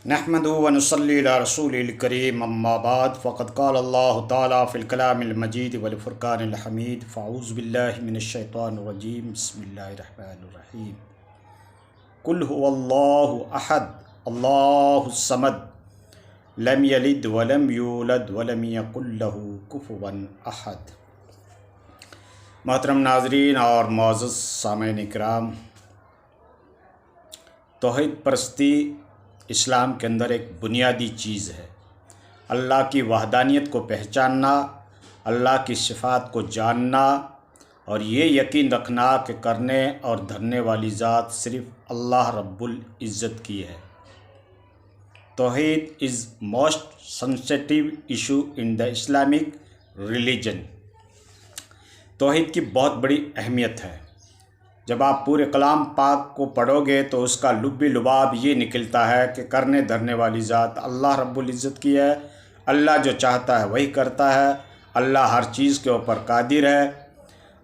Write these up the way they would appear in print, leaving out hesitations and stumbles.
نحمدہ و نصلی علی رسول الکریم اما بعد فقد قال اللہ تعالیٰ فی الکلام المجید والفرقان الحمید فاعوذ باللہ من الشیطان الرجیم بسم اللہ الرحمن الرحیم قل هو اللہ احد اللہ الصمد لم یلد ولم یولد ولم یکن لہ کفوا احد۔ محترم ناظرین اور معزز سامعین کرام، توحید پرستی اسلام کے اندر ایک بنیادی چیز ہے۔ اللہ کی وحدانیت کو پہچاننا، اللہ کی صفات کو جاننا اور یہ یقین رکھنا کہ کرنے اور دھرنے والی ذات صرف اللہ رب العزت کی ہے۔ توحید is most sensitive issue in the Islamic religion. توحید کی بہت بڑی اہمیت ہے۔ جب آپ پورے کلام پاک کو پڑھو گے تو اس کا لب لباب یہ نکلتا ہے کہ کرنے دھرنے والی ذات اللہ رب العزت کی ہے۔ اللہ جو چاہتا ہے وہی کرتا ہے۔ اللہ ہر چیز کے اوپر قادر ہے۔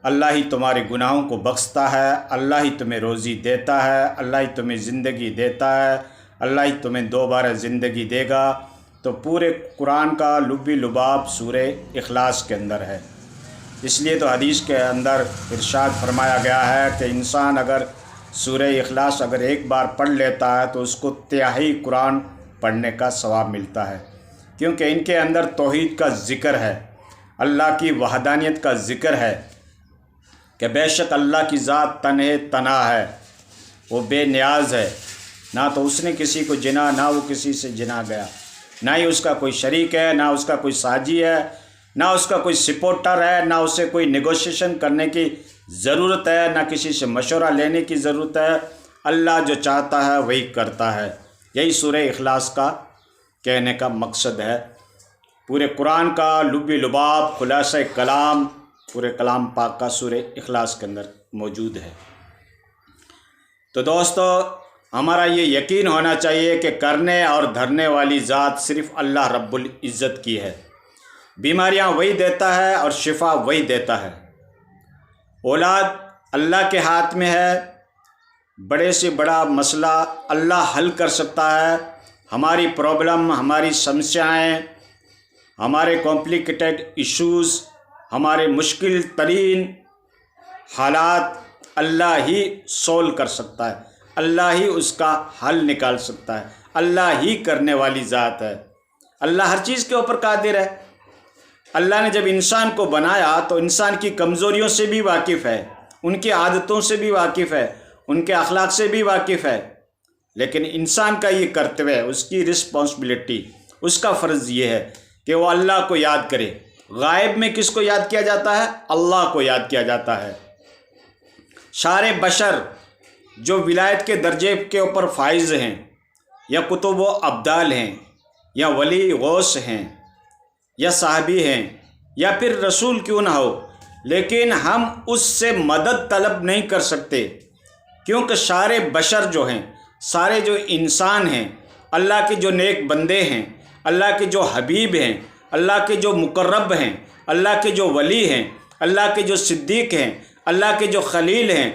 اللہ ہی تمہارے گناہوں کو بخشتا ہے۔ اللہ ہی تمہیں روزی دیتا ہے۔ اللہ ہی تمہیں زندگی دیتا ہے۔ اللہ ہی تمہیں دوبارہ زندگی دے گا۔ تو پورے قرآن کا لب لباب سورہ اخلاص کے اندر ہے۔ اس لیے تو حدیث کے اندر ارشاد فرمایا گیا ہے کہ انسان اگر سورہ اخلاص اگر ایک بار پڑھ لیتا ہے تو اس کو تہائی قرآن پڑھنے کا ثواب ملتا ہے، کیونکہ ان کے اندر توحید کا ذکر ہے، اللہ کی وحدانیت کا ذکر ہے کہ بے شک اللہ کی ذات تنہا ہے، وہ بے نیاز ہے، نہ تو اس نے کسی کو جنا نہ وہ کسی سے جنا گیا، نہ ہی اس کا کوئی شریک ہے، نہ اس کا کوئی ساجی ہے، نہ اس کا کوئی سپورٹر ہے، نہ اسے کوئی نیگوشیشن کرنے کی ضرورت ہے، نہ کسی سے مشورہ لینے کی ضرورت ہے۔ اللہ جو چاہتا ہے وہی کرتا ہے۔ یہی سورہ اخلاص کا کہنے کا مقصد ہے۔ پورے قرآن کا لب لباب خلاصہ کلام پورے کلام پاک کا سورہ اخلاص کے اندر موجود ہے۔ تو دوستو، ہمارا یہ یقین ہونا چاہیے کہ کرنے اور دھرنے والی ذات صرف اللہ رب العزت کی ہے۔ بیماریاں وہی دیتا ہے اور شفا وہی دیتا ہے۔ اولاد اللہ کے ہاتھ میں ہے۔ بڑے سے بڑا مسئلہ اللہ حل کر سکتا ہے۔ ہماری پرابلم، ہماری سمسیائیں، ہمارے کمپلیکیٹڈ ایشوز، ہمارے مشکل ترین حالات اللہ ہی سولو کر سکتا ہے۔ اللہ ہی اس کا حل نکال سکتا ہے۔ اللہ ہی کرنے والی ذات ہے۔ اللہ ہر چیز کے اوپر قادر ہے۔ اللہ نے جب انسان کو بنایا تو انسان کی کمزوریوں سے بھی واقف ہے، ان کی عادتوں سے بھی واقف ہے، ان کے اخلاق سے بھی واقف ہے، لیکن انسان کا یہ کرتویہ ہے، اس کی رسپانسبلٹی، اس کا فرض یہ ہے کہ وہ اللہ کو یاد کرے۔ غائب میں کس کو یاد کیا جاتا ہے؟ اللہ کو یاد کیا جاتا ہے۔ سارے بشر جو ولایت کے درجے کے اوپر فائز ہیں، یا کتب و ابدال ہیں، یا ولی غوث ہیں، یا صحابی ہیں، یا پھر رسول کیوں نہ ہو، لیکن ہم اس سے مدد طلب نہیں کر سکتے، کیونکہ سارے بشر جو ہیں، سارے جو انسان ہیں، اللہ کے جو نیک بندے ہیں، اللہ کے جو حبیب ہیں، اللہ کے جو مقرب ہیں، اللہ کے جو ولی ہیں، اللہ کے جو صدیق ہیں، اللہ کے جو خلیل ہیں،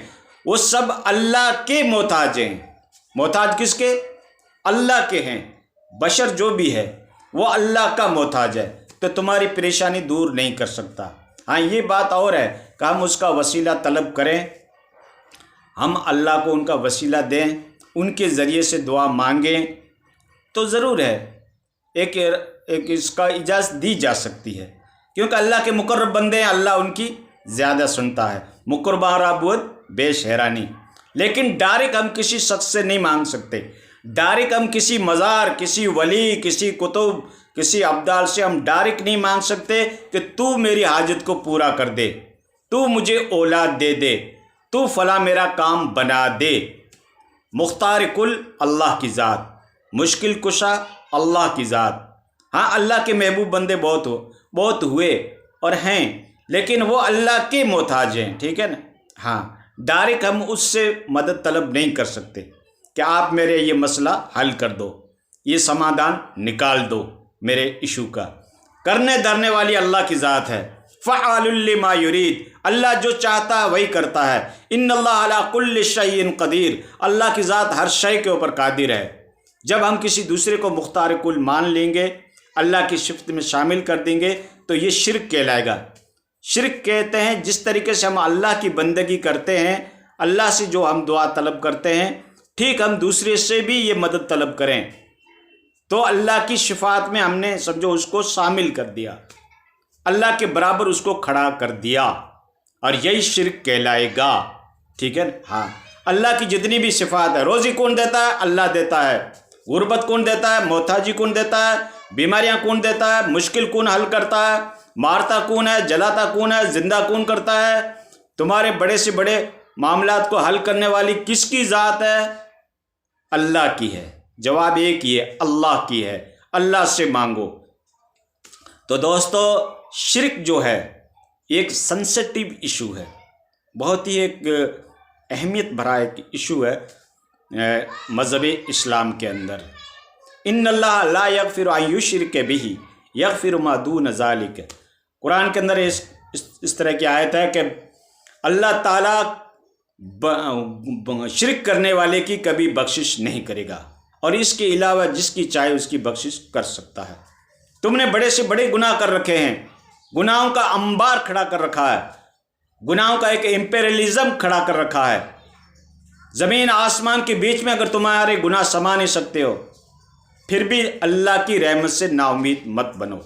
وہ سب اللہ کے محتاج ہیں۔ محتاج کس کے؟ اللہ کے ہیں۔ بشر جو بھی ہے وہ اللہ کا محتاج ہے، تو تمہاری پریشانی دور نہیں کر سکتا۔ ہاں، یہ بات اور ہے کہ ہم اس کا وسیلہ طلب کریں، ہم اللہ کو ان کا وسیلہ دیں، ان کے ذریعے سے دعا مانگیں، تو ضرور ہے ایک اس کا اجازت دی جا سکتی ہے، کیونکہ اللہ کے مقرب بندے ہیں، اللہ ان کی زیادہ سنتا ہے۔ مقربہ را بود بیش حیرانی۔ لیکن ڈائریکٹ ہم کسی شخص سے نہیں مانگ سکتے، ڈائریکٹ ہم کسی مزار، کسی ولی، کسی کتب، کسی ابدال سے ہم ڈائریکٹ نہیں مانگ سکتے کہ تو میری حاجت کو پورا کر دے، تو مجھے اولاد دے دے، تو فلاں میرا کام بنا دے۔ مختار کل اللہ کی ذات، مشکل کشا اللہ کی ذات۔ ہاں، اللہ کے محبوب بندے بہت ہوئے اور ہیں، لیکن وہ اللہ کے محتاج ہیں، ٹھیک ہے نا؟ ہاں، ڈائریکٹ ہم اس سے مدد طلب نہیں کر سکتے کہ آپ میرے یہ مسئلہ حل کر دو، یہ سمادھان نکال دو میرے ایشو کا۔ کرنے دھرنے والی اللہ کی ذات ہے۔ فعال لما یرید، اللہ جو چاہتا ہے وہی کرتا ہے۔ ان اللہ علی کل شیء قدیر، اللہ کی ذات ہر شے کے اوپر قادر ہے۔ جب ہم کسی دوسرے کو مختار کل مان لیں گے، اللہ کی صفت میں شامل کر دیں گے، تو یہ شرک کہلائے گا۔ شرک کہتے ہیں جس طریقے سے ہم اللہ کی بندگی کرتے ہیں، اللہ سے جو ہم دعا طلب کرتے ہیں، ٹھیک ہم دوسرے سے بھی یہ مدد طلب کریں تو اللہ کی صفات میں ہم نے سمجھو اس کو شامل کر دیا، اللہ کے برابر اس کو کھڑا کر دیا، اور یہی شرک کہلائے گا۔ ٹھیک ہے نا؟ ہاں، اللہ کی جتنی بھی صفات ہے، روزی کون دیتا ہے؟ اللہ دیتا ہے۔ غربت کون دیتا ہے؟ محتاجی کون دیتا ہے؟ بیماریاں کون دیتا ہے؟ مشکل کون حل کرتا ہے؟ مارتا کون ہے؟ جلاتا کون ہے؟ زندہ کون کرتا ہے؟ تمہارے بڑے سے بڑے معاملات کو حل کرنے والی کس کی ذات ہے؟ اللہ کی ہے۔ جواب ایک ہی ہے، اللہ کی ہے۔ اللہ سے مانگو۔ تو دوستو، شرک جو ہے ایک سینسٹیو ایشو ہے، بہت ہی ایک اہمیت بھرا ایک ایشو ہے مذہب اسلام کے اندر۔ ان اللہ لا یغفر ان یشرک بہ یغفر ما دون ذلک۔ قرآن کے اندر اس طرح کی آیت ہے کہ اللہ تعالیٰ شرک کرنے والے کی کبھی بخشش نہیں کرے گا، اور اس کے علاوہ جس کی چاہے اس کی بخشش کر سکتا ہے۔ تم نے بڑے سے بڑے گناہ کر رکھے ہیں، گناہوں کا انبار کھڑا کر رکھا ہے، گناہوں کا ایک امپیریلزم کھڑا کر رکھا ہے۔ زمین آسمان کے بیچ میں اگر تمہارے گناہ سما نہیں سکتے ہو، پھر بھی اللہ کی رحمت سے نا امید مت بنو،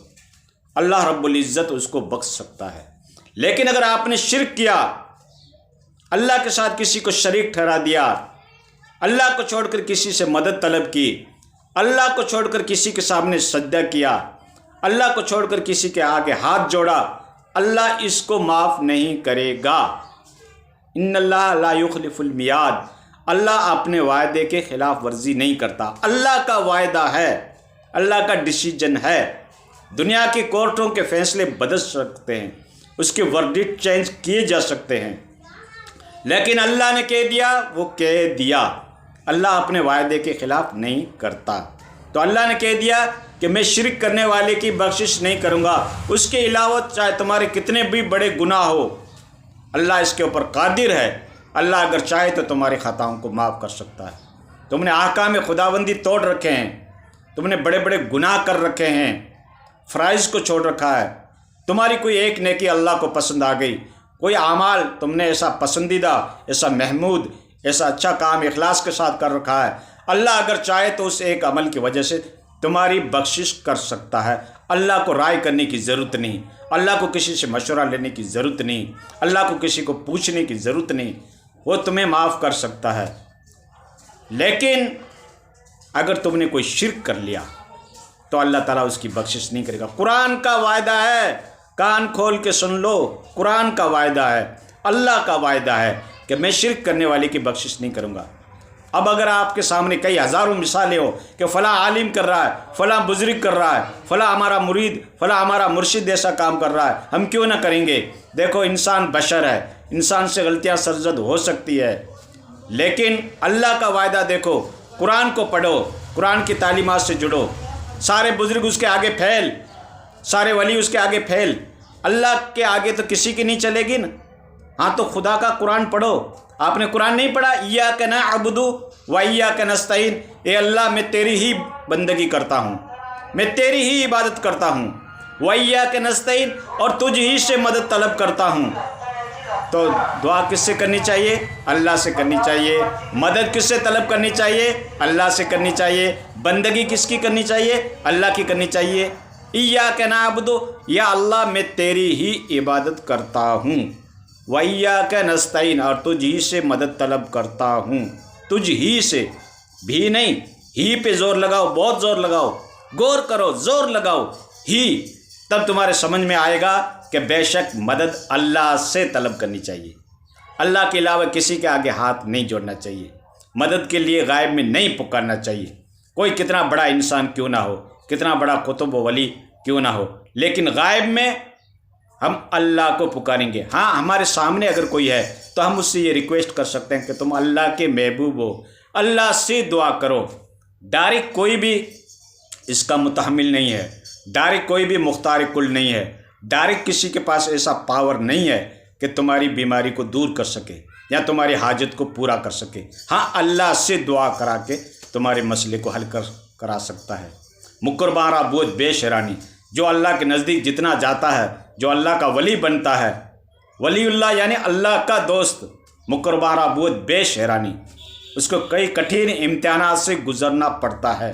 اللہ رب العزت اس کو بخش سکتا ہے۔ لیکن اگر آپ نے شرک کیا، اللہ کے ساتھ کسی کو شریک ٹھہرا دیا، اللہ کو چھوڑ کر کسی سے مدد طلب کی، اللہ کو چھوڑ کر کسی کے سامنے سجدہ کیا، اللہ کو چھوڑ کر کسی کے آگے ہاتھ جوڑا، اللہ اس کو معاف نہیں کرے گا۔ ان اللہ لا یخلف المیعاد، اللہ اپنے وعدے کے خلاف ورزی نہیں کرتا۔ اللہ کا وعدہ ہے، اللہ کا ڈیسیجن ہے۔ دنیا کی کورٹوں کے فیصلے بدل سکتے ہیں، اس کے ورڈکٹ چینج کیے جا سکتے ہیں، لیکن اللہ نے کہہ دیا وہ کہہ دیا۔ اللہ اپنے وعدے کے خلاف نہیں کرتا۔ تو اللہ نے کہہ دیا کہ میں شرک کرنے والے کی بخشش نہیں کروں گا، اس کے علاوہ چاہے تمہارے کتنے بھی بڑے گناہ ہو، اللہ اس کے اوپر قادر ہے۔ اللہ اگر چاہے تو تمہاری خطاؤں کو معاف کر سکتا ہے۔ تم نے احکام خداوندی توڑ رکھے ہیں، تم نے بڑے بڑے گناہ کر رکھے ہیں، فرائض کو چھوڑ رکھا ہے، تمہاری کوئی ایک نیکی اللہ کو پسند آ گئی، کوئی اعمال تم نے ایسا پسندیدہ، ایسا محمود، ایسا اچھا کام اخلاص کے ساتھ کر رکھا ہے، اللہ اگر چاہے تو اس ایک عمل کی وجہ سے تمہاری بخشش کر سکتا ہے۔ اللہ کو رائے کرنے کی ضرورت نہیں، اللہ کو کسی سے مشورہ لینے کی ضرورت نہیں، اللہ کو کسی کو پوچھنے کی ضرورت نہیں، وہ تمہیں معاف کر سکتا ہے۔ لیکن اگر تم نے کوئی شرک کر لیا تو اللہ تعالیٰ اس کی بخشش نہیں کرے گا۔ قرآن کا وعدہ ہے، کان کھول کے سن لو، قرآن کا وعدہ ہے، اللہ کا وعدہ ہے کہ میں شرک کرنے والے کی بخشش نہیں کروں گا۔ اب اگر آپ کے سامنے کئی ہزاروں مثالیں ہو کہ فلاں عالم کر رہا ہے، فلاں بزرگ کر رہا ہے، فلاں ہمارا مرید، فلاں ہمارا مرشد ایسا کام کر رہا ہے، ہم کیوں نہ کریں گے؟ دیکھو، انسان بشر ہے، انسان سے غلطیاں سرزد ہو سکتی ہے، لیکن اللہ کا وعدہ دیکھو، قرآن کو پڑھو، قرآن کی تعلیمات سے جڑو، سارے بزرگ اس کے آگے پھیل، سارے ولی اس کے آگے پھیل، اللہ کے آگے تو کسی کی نہیں چلے گی نا۔ ہاں تو خدا کا قرآن پڑھو۔ آپ نے قرآن نہیں پڑھا؟ ایاک نعبد و ایاک نستعین، اے اللہ میں تیری ہی بندگی کرتا ہوں، میں تیری ہی عبادت کرتا ہوں، و ایاک نستعین، اور تجھ ہی سے مدد طلب کرتا ہوں۔ تو دعا کس سے کرنی چاہیے؟ اللہ سے کرنی چاہیے۔ مدد کس سے طلب کرنی چاہیے؟ اللہ سے کرنی چاہیے۔ بندگی کس کی کرنی چاہیے؟ اللہ کی کرنی چاہیے۔ ایاک نعبد، یا اللہ میں تیری ہی عبادت کرتا ہوں، و ایاک نستعین، اور تجھ ہی سے مدد طلب کرتا ہوں۔ تجھ ہی سے، بھی نہیں، ہی پہ زور لگاؤ، بہت زور لگاؤ، غور کرو، زور لگاؤ، ہی، تب تمہارے سمجھ میں آئے گا کہ بے شک مدد اللہ سے طلب کرنی چاہیے، اللہ کے علاوہ کسی کے آگے ہاتھ نہیں جوڑنا چاہیے، مدد کے لیے غائب میں نہیں پکارنا چاہیے، کوئی کتنا بڑا انسان کیوں نہ ہو، کتنا بڑا قطب و ولی کیوں نہ ہو، لیکن غائب میں ہم اللہ کو پکاریں گے۔ ہاں، ہمارے سامنے اگر کوئی ہے تو ہم اس سے یہ ریکویسٹ کر سکتے ہیں کہ تم اللہ کے محبوب ہو، اللہ سے دعا کرو۔ ڈائریکٹ کوئی بھی اس کا متحمل نہیں ہے، ڈائریکٹ کوئی بھی مختار کل نہیں ہے، ڈائریکٹ کسی کے پاس ایسا پاور نہیں ہے کہ تمہاری بیماری کو دور کر سکے یا تمہاری حاجت کو پورا کر سکے۔ ہاں، اللہ سے دعا کرا کے تمہارے مسئلے کو حل کرا سکتا ہے۔ مقربارہ بود بے شرانی، جو اللہ کے نزدیک جتنا جاتا ہے، جو اللہ کا ولی بنتا ہے، ولی اللہ یعنی اللہ کا دوست، مقربارہ بود بے شرانی، اس کو کئی کٹھن امتحانات سے گزرنا پڑتا ہے،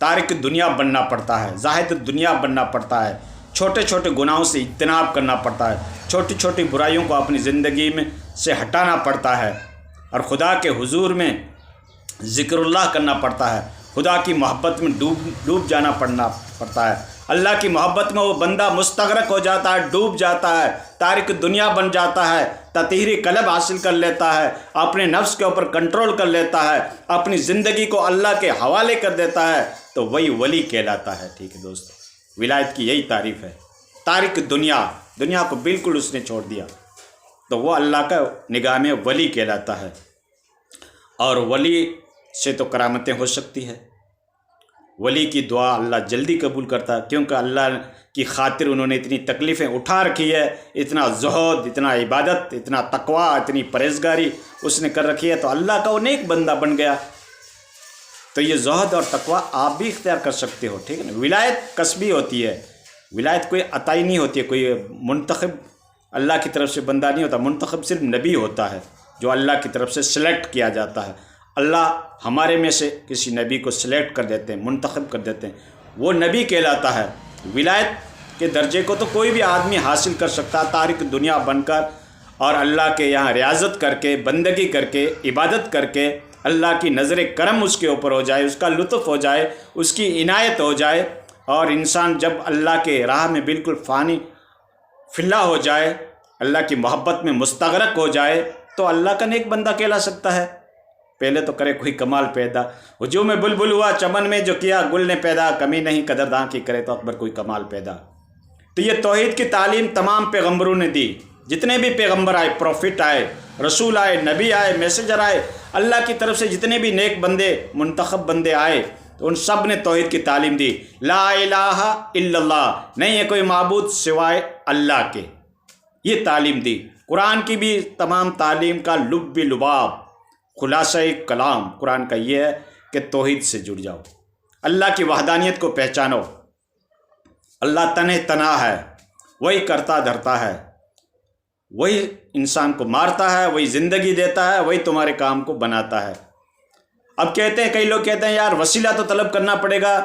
تارک دنیا بننا پڑتا ہے، زاہد دنیا بننا پڑتا ہے، چھوٹے چھوٹے گناہوں سے اجتناب کرنا پڑتا ہے، چھوٹی چھوٹی برائیوں کو اپنی زندگی میں سے ہٹانا پڑتا ہے، اور خدا کے حضور میں ذکر اللہ کرنا پڑتا ہے، خدا کی محبت میں ڈوب جانا پڑتا ہے۔ اللہ کی محبت میں وہ بندہ مستغرق ہو جاتا ہے، ڈوب جاتا ہے، تارک دنیا بن جاتا ہے، تطہیری قلب حاصل کر لیتا ہے، اپنے نفس کے اوپر کنٹرول کر لیتا ہے، اپنی زندگی کو اللہ کے حوالے کر دیتا ہے، تو وہی ولی کہلاتا ہے۔ ٹھیک ہے دوستو، ولایت کی یہی تعریف ہے۔ تارک دنیا کو بالکل اس نے چھوڑ دیا، تو وہ اللہ کا نگاہ میں ولی کہلاتا ہے۔ اور ولی سے تو کرامتیں ہو سکتی ہے، ولی کی دعا اللہ جلدی قبول کرتا ہے، کیونکہ اللہ کی خاطر انہوں نے اتنی تکلیفیں اٹھا رکھی ہے، اتنا زہد، اتنا عبادت، اتنا تقوی، اتنی پرہیزگاری اس نے کر رکھی ہے، تو اللہ کا وہ نیک بندہ بن گیا۔ تو یہ زہد اور تقوی آپ بھی اختیار کر سکتے ہو، ٹھیک ہے نا۔ ولایت کسبی ہوتی ہے، ولایت کوئی عطائی نہیں ہوتی ہے، کوئی منتخب اللہ کی طرف سے بندہ نہیں ہوتا، منتخب صرف نبی ہوتا ہے جو اللہ کی طرف سے سلیکٹ کیا جاتا ہے۔ اللہ ہمارے میں سے کسی نبی کو سلیکٹ کر دیتے ہیں، منتخب کر دیتے ہیں، وہ نبی کہلاتا ہے۔ ولایت کے درجے کو تو کوئی بھی آدمی حاصل کر سکتا ہے، تارک دنیا بن کر اور اللہ کے یہاں ریاضت کر کے، بندگی کر کے، عبادت کر کے، اللہ کی نظر کرم اس کے اوپر ہو جائے، اس کا لطف ہو جائے، اس کی عنایت ہو جائے، اور انسان جب اللہ کے راہ میں بالکل فانی فلا ہو جائے، اللہ کی محبت میں مستغرق ہو جائے، تو اللہ کا نیک بندہ کہلا سکتا ہے۔ پہلے تو کرے کوئی کمال پیدا، ہجوم بلبل ہوا چمن میں جو کیا گل نے پیدا، کمی نہیں قدرداں کی کرے تو اکبر کوئی کمال پیدا۔ تو یہ توحید کی تعلیم تمام پیغمبروں نے دی، جتنے بھی پیغمبر آئے، پروفٹ آئے، رسول آئے، نبی آئے، میسنجر آئے، اللہ کی طرف سے جتنے بھی نیک بندے، منتخب بندے آئے، تو ان سب نے توحید کی تعلیم دی۔ لا الہ الا اللہ، نہیں ہے کوئی معبود سوائے اللہ کے، یہ تعلیم دی۔ قرآن کی بھی تمام تعلیم کا لب لباب، خلاصہ کلام قرآن کا یہ ہے کہ توحید سے جڑ جاؤ، اللہ کی وحدانیت کو پہچانو۔ اللہ تنہ تنہا ہے، وہی کرتا دھرتا ہے، وہی انسان کو مارتا ہے، وہی زندگی دیتا ہے، وہی تمہارے کام کو بناتا ہے۔ اب کہتے ہیں، کئی لوگ کہتے ہیں یار وسیلہ تو طلب کرنا پڑے گا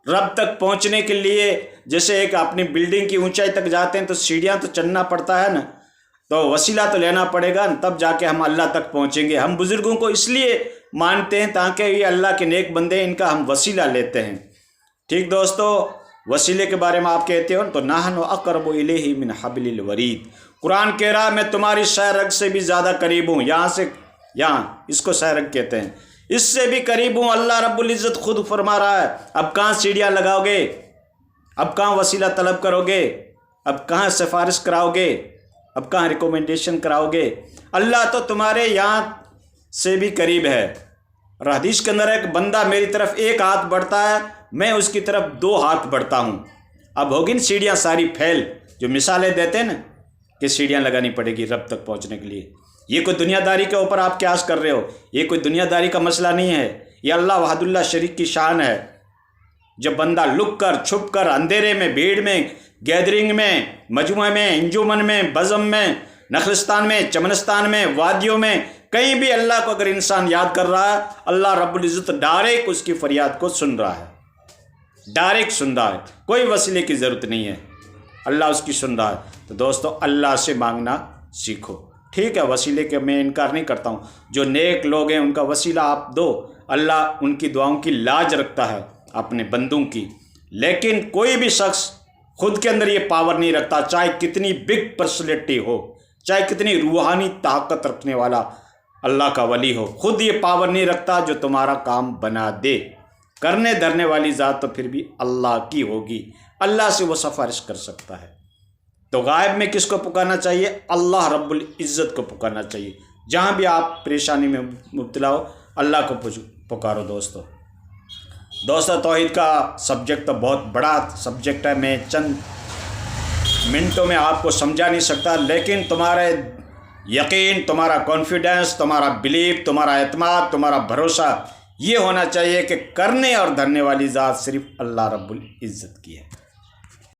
رب تک پہنچنے کے لیے، جیسے ایک اپنی بلڈنگ کی اونچائی تک جاتے ہیں تو سیڑھیاں تو چڑھنا پڑتا ہے نا، تو وسیلہ تو لینا پڑے گا، تب جا کے ہم اللہ تک پہنچیں گے۔ ہم بزرگوں کو اس لیے مانتے ہیں تاکہ یہ اللہ کے نیک بندے، ان کا ہم وسیلہ لیتے ہیں۔ ٹھیک دوستو، وسیلے کے بارے میں آپ کہتے ہو تو نحن اقرب الیہ من حبل الورید، قرآن کہہ رہا ہے میں تمہاری سہ رگ سے بھی زیادہ قریب ہوں، یہاں سے یہاں، اس کو سہ رگ کہتے ہیں، اس سے بھی قریب ہوں۔ اللہ رب العزت خود فرما رہا ہے، اب کہاں سیڑھیاں لگاؤ گے، اب کہاں وسیلہ طلب کرو گے، اب کہاں سفارش کراؤ گے، اب کہاں ریکومنڈیشن کراؤ گے، اللہ تو تمہارے یہاں سے بھی قریب ہے۔ اور حدیث کے اندر ایک بندہ میری طرف ایک ہاتھ بڑھتا ہے، میں اس کی طرف 2 ہاتھ بڑھتا ہوں۔ اب ہوگی نا سیڑھیاں ساری پھیل، جو مثالیں دیتے ہیں نا کہ سیڑھیاں لگانی پڑے گی رب تک پہنچنے کے لیے۔ یہ کوئی دنیا داری کے اوپر آپ قیاس کر رہے ہو، یہ کوئی دنیا داری کا مسئلہ نہیں ہے، یہ اللہ وحد اللہ شریک کی شان ہے۔ جب بندہ لک کر، چھپ کر، اندھیرے میں، بھیڑ میں، گیدرنگ میں، مجموعے میں، انجمن میں، بزم میں، نخلستان میں، چمنستان میں، وادیوں میں، کہیں بھی اللہ کو اگر انسان یاد کر رہا ہے، اللہ رب العزت ڈائریکٹ اس کی فریاد کو سن رہا ہے، ڈائریکٹ سن رہا ہے، کوئی وسیلے کی ضرورت نہیں ہے، اللہ اس کی سن رہا ہے۔ تو دوستو اللہ سے مانگنا سیکھو، ٹھیک ہے، وسیلے کے میں انکار نہیں کرتا ہوں، جو نیک لوگ ہیں ان کا وسیلہ آپ دو، اللہ ان کی دعاؤں کی لاج رکھتا ہے اپنے بندوں کی، لیکن کوئی بھی شخص خود کے اندر یہ پاور نہیں رکھتا، چاہے کتنی بگ پرسنالٹی ہو، چاہے کتنی روحانی طاقت رکھنے والا اللہ کا ولی ہو، خود یہ پاور نہیں رکھتا جو تمہارا کام بنا دے۔ کرنے دھرنے والی ذات تو پھر بھی اللہ کی ہوگی، اللہ سے وہ سفارش کر سکتا ہے۔ تو غائب میں کس کو پکارنا چاہیے؟ اللہ رب العزت کو پکارنا چاہیے۔ جہاں بھی آپ پریشانی میں مبتلا ہو، اللہ کو پکارو۔ دوستو توحید کا سبجیکٹ تو بہت بڑا سبجیکٹ ہے، میں چند منٹوں میں آپ کو سمجھا نہیں سکتا، لیکن تمہارا یقین، تمہارا کانفیڈنس، تمہارا بلیف، تمہارا اعتماد، تمہارا بھروسہ، یہ ہونا چاہیے کہ کرنے اور دھرنے والی ذات صرف اللہ رب العزت کی ہے۔